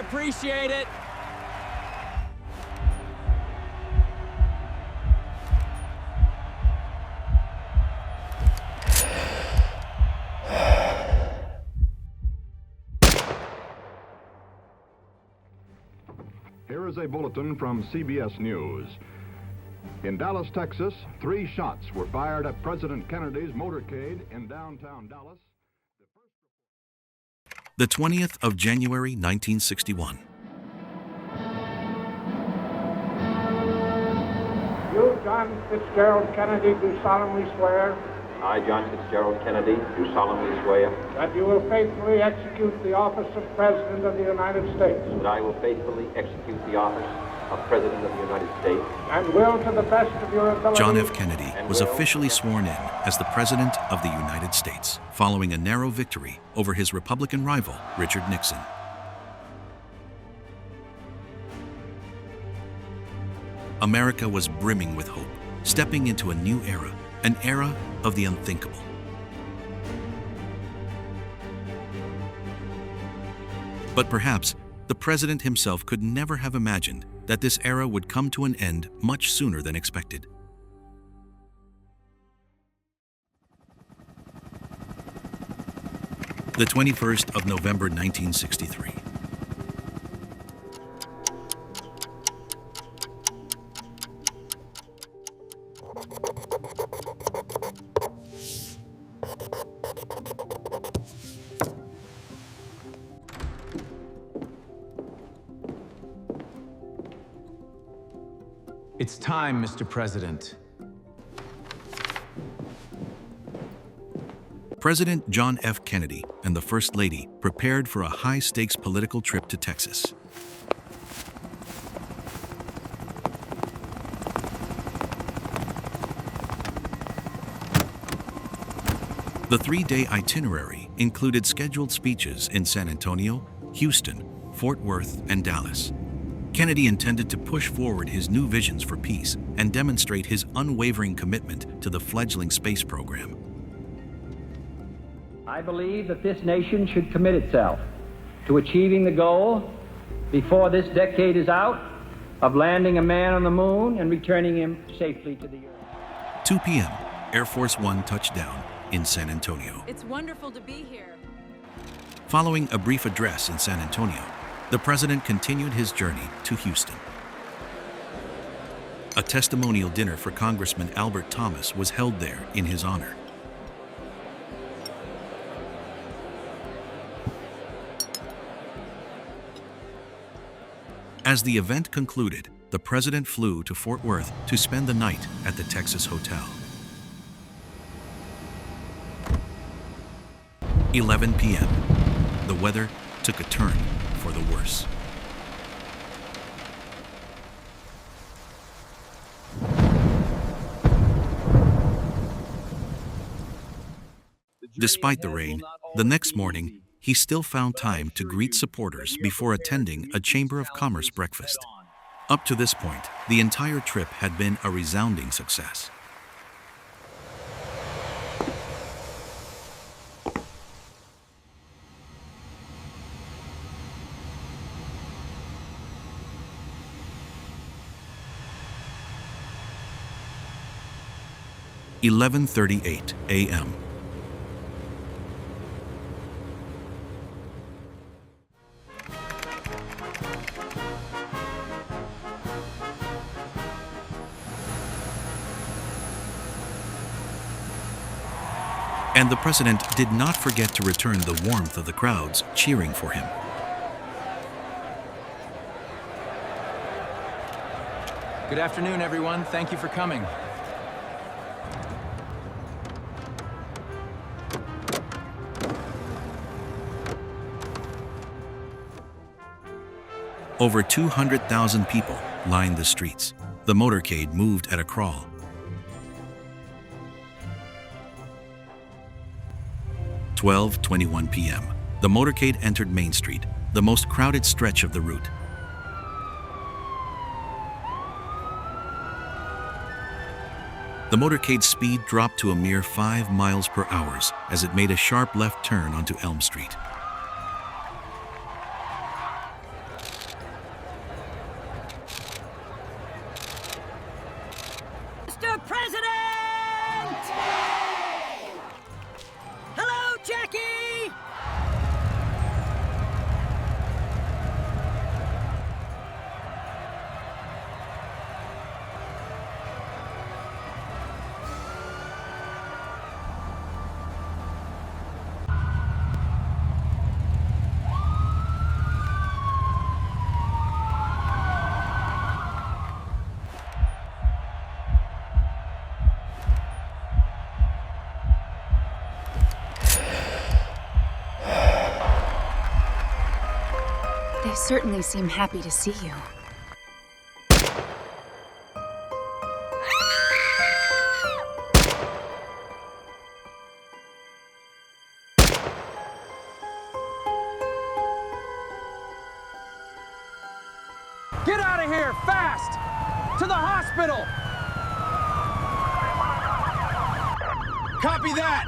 appreciate it. Here is a bulletin from CBS News. In Dallas, Texas, 3 shots were fired at President Kennedy's motorcade in downtown Dallas. The 20th of January, 1961. You, John Fitzgerald Kennedy, do solemnly swear I, John Fitzgerald Kennedy, do solemnly swear that you will faithfully execute the office of President of the United States that I will faithfully execute the office of President of the United States and will, to the best of your ability, John F. Kennedy was officially sworn in as the President of the United States, following a narrow victory over his Republican rival, Richard Nixon. America was brimming with hope, stepping into a new era, an era of the unthinkable. But perhaps the president himself could never have imagined that this era would come to an end much sooner than expected. The 21st of November, 1963. It's time, Mr. President. President John F. Kennedy and the First Lady prepared for a high-stakes political trip to Texas. The 3-day itinerary included scheduled speeches in San Antonio, Houston, Fort Worth, and Dallas. Kennedy intended to push forward his new visions for peace and demonstrate his unwavering commitment to the fledgling space program. I believe that this nation should commit itself to achieving the goal, before this decade is out, of landing a man on the moon and returning him safely to the Earth. 2 p.m., Air Force One touched down in San Antonio. It's wonderful to be here. Following a brief address in San Antonio, the president continued his journey to Houston. A testimonial dinner for Congressman Albert Thomas was held there in his honor. As the event concluded, the president flew to Fort Worth to spend the night at the Texas Hotel. 11 p.m. The weather took a turn for the worse. Despite the rain, the next morning, he still found time to greet supporters before attending a Chamber of Commerce breakfast. Up to this point, the entire trip had been a resounding success. (11:38 a.m.) And the president did not forget to return the warmth of the crowds cheering for him. Good afternoon, everyone. Thank you for coming. Over 200,000 people lined the streets. The motorcade moved at a crawl. At 12:21 p.m., the motorcade entered Main Street, the most crowded stretch of the route. The motorcade's speed dropped to a mere 5 miles per hour as it made a sharp left turn onto Elm Street. certainly seem happy to see you. Get out of here, fast! To the hospital! Copy that!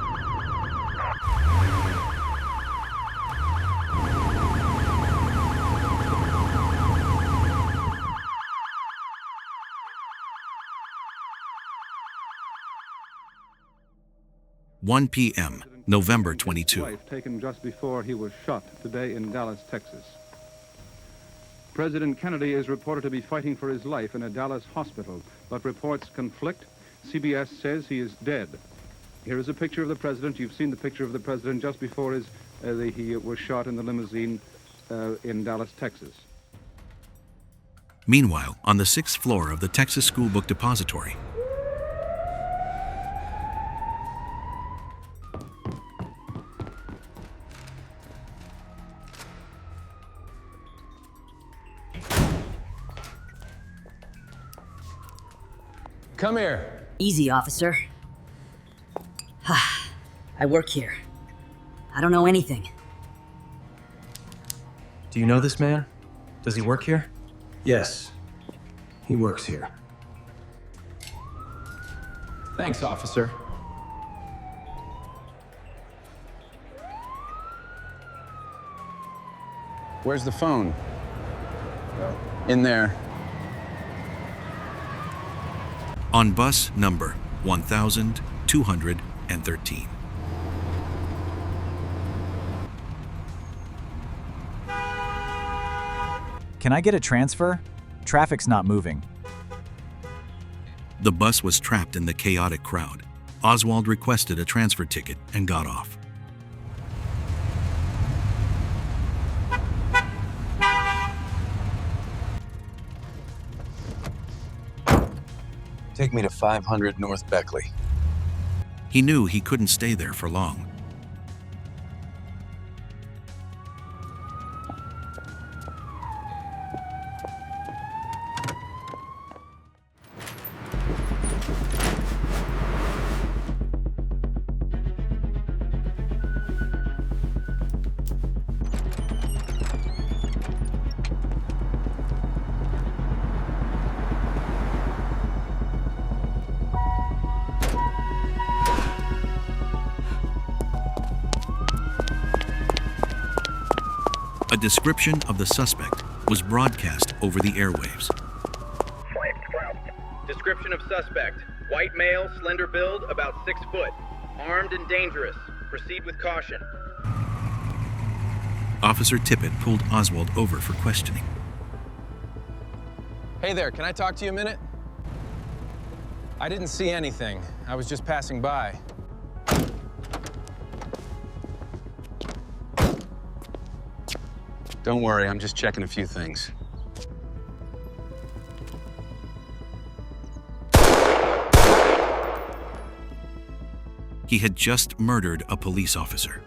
(1 p.m., November 22). Wife taken just before he was shot today in Dallas, Texas. President Kennedy is reported to be fighting for his life in a Dallas hospital, but reports conflict. CBS says he is dead. Here is a picture of the president. You've seen the picture of the president just before he was shot in the limousine in Dallas, Texas. Meanwhile, on the 6th floor of the Texas School Book Depository, Come here. Easy, officer. I work here. I don't know anything. Do you know this man? Does he work here? Yes, he works here. Thanks, officer. Where's the phone? In there. on bus number 1213. Can I get a transfer? Traffic's not moving. The bus was trapped in the chaotic crowd. Oswald requested a transfer ticket and got off. Take me to 500 North Beckley. He knew he couldn't stay there for long. A description of the suspect was broadcast over the airwaves. Description of suspect: white male, slender build, about 6 foot, armed and dangerous. Proceed with caution. Officer Tippett pulled Oswald over for questioning. Hey there, can I talk to you a minute? I didn't see anything. I was just passing by. Don't worry, I'm just checking a few things. He had just murdered a police officer.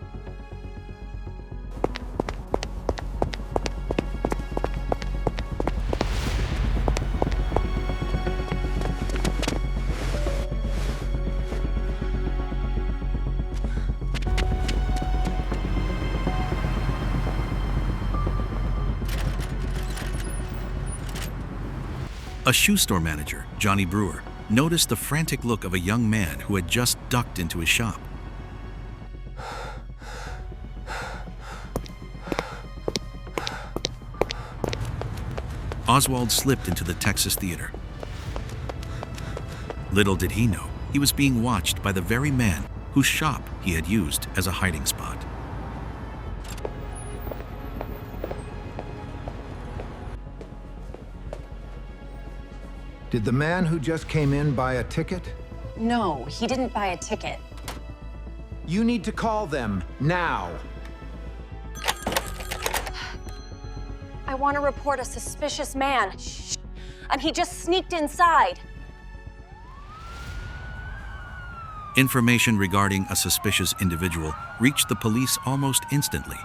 A shoe store manager, Johnny Brewer, noticed the frantic look of a young man who had just ducked into his shop. Oswald slipped into the Texas Theater. Little did he know, he was being watched by the very man whose shop he had used as a hiding spot. Did the man who just came in buy a ticket? No, he didn't buy a ticket. You need to call them, now. I want to report a suspicious man. Shh. And he just sneaked inside. Information regarding a suspicious individual reached the police almost instantly.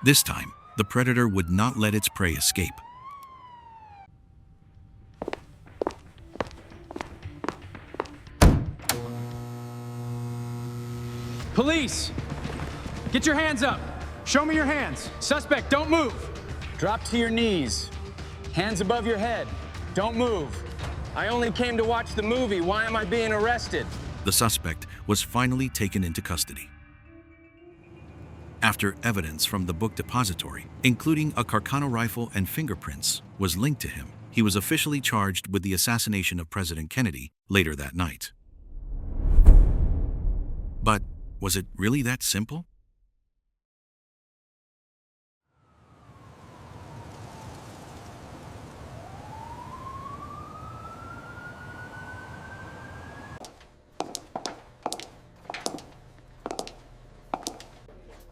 This time, the predator would not let its prey escape. Police! Get your hands up! Show me your hands! Suspect, don't move! Drop to your knees. Hands above your head. Don't move. I only came to watch the movie. Why am I being arrested? The suspect was finally taken into custody. After evidence from the book depository, including a Carcano rifle and fingerprints, was linked to him, he was officially charged with the assassination of President Kennedy later that night. But was it really that simple?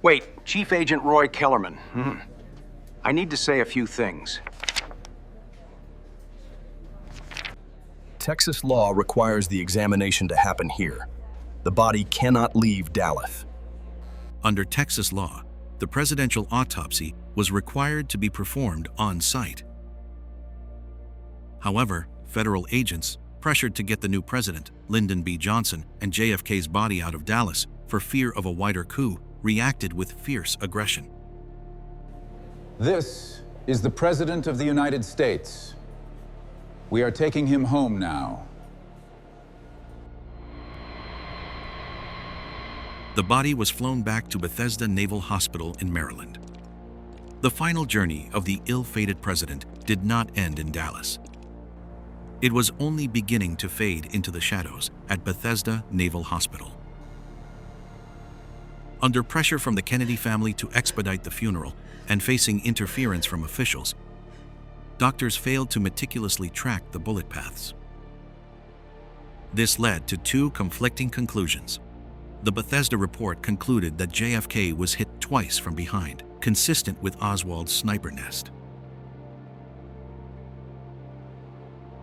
Wait, Chief Agent Roy Kellerman. I need to say a few things. Texas law requires the examination to happen here. The body cannot leave Dallas. Under Texas law, the presidential autopsy was required to be performed on site. However, federal agents, pressured to get the new president, Lyndon B. Johnson, and JFK's body out of Dallas for fear of a wider coup, reacted with fierce aggression. This is the President of the United States. We are taking him home now. The body was flown back to Bethesda Naval Hospital in Maryland. The final journey of the ill-fated president did not end in Dallas. It was only beginning to fade into the shadows at Bethesda Naval Hospital. Under pressure from the Kennedy family to expedite the funeral and facing interference from officials, doctors failed to meticulously track the bullet paths. This led to two conflicting conclusions. The Bethesda report concluded that JFK was hit twice from behind, consistent with Oswald's sniper nest.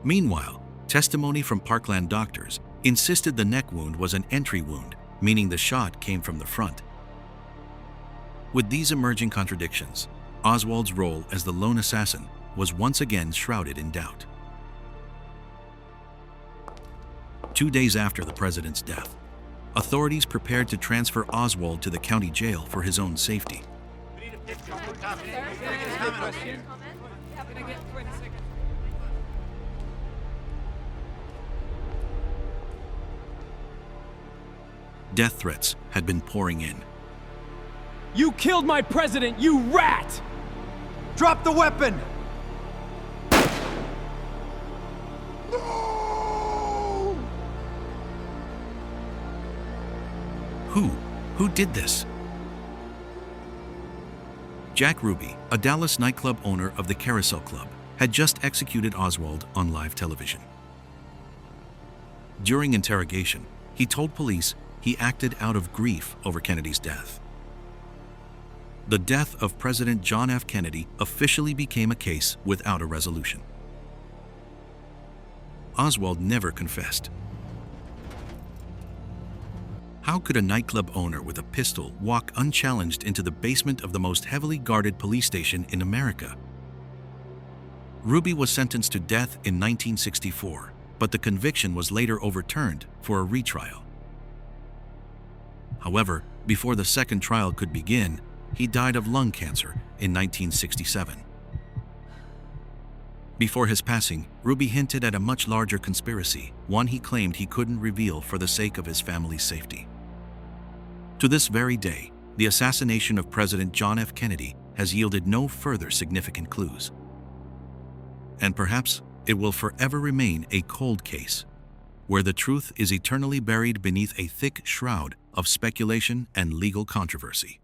Meanwhile, testimony from Parkland doctors insisted the neck wound was an entry wound, meaning the shot came from the front. With these emerging contradictions, Oswald's role as the lone assassin was once again shrouded in doubt. 2 days after the president's death, authorities prepared to transfer Oswald to the county jail for his own safety. Death threats had been pouring in. You killed my president, you rat! Drop the weapon! Who did this? Jack Ruby, a Dallas nightclub owner of the Carousel Club, had just executed Oswald on live television. During interrogation, he told police he acted out of grief over Kennedy's death. The death of President John F. Kennedy officially became a case without a resolution. Oswald never confessed. How could a nightclub owner with a pistol walk unchallenged into the basement of the most heavily guarded police station in America? Ruby was sentenced to death in 1964, but the conviction was later overturned for a retrial. However, before the second trial could begin, he died of lung cancer in 1967. Before his passing, Ruby hinted at a much larger conspiracy, one he claimed he couldn't reveal for the sake of his family's safety. To this very day, the assassination of President John F. Kennedy has yielded no further significant clues. And perhaps it will forever remain a cold case, where the truth is eternally buried beneath a thick shroud of speculation and legal controversy.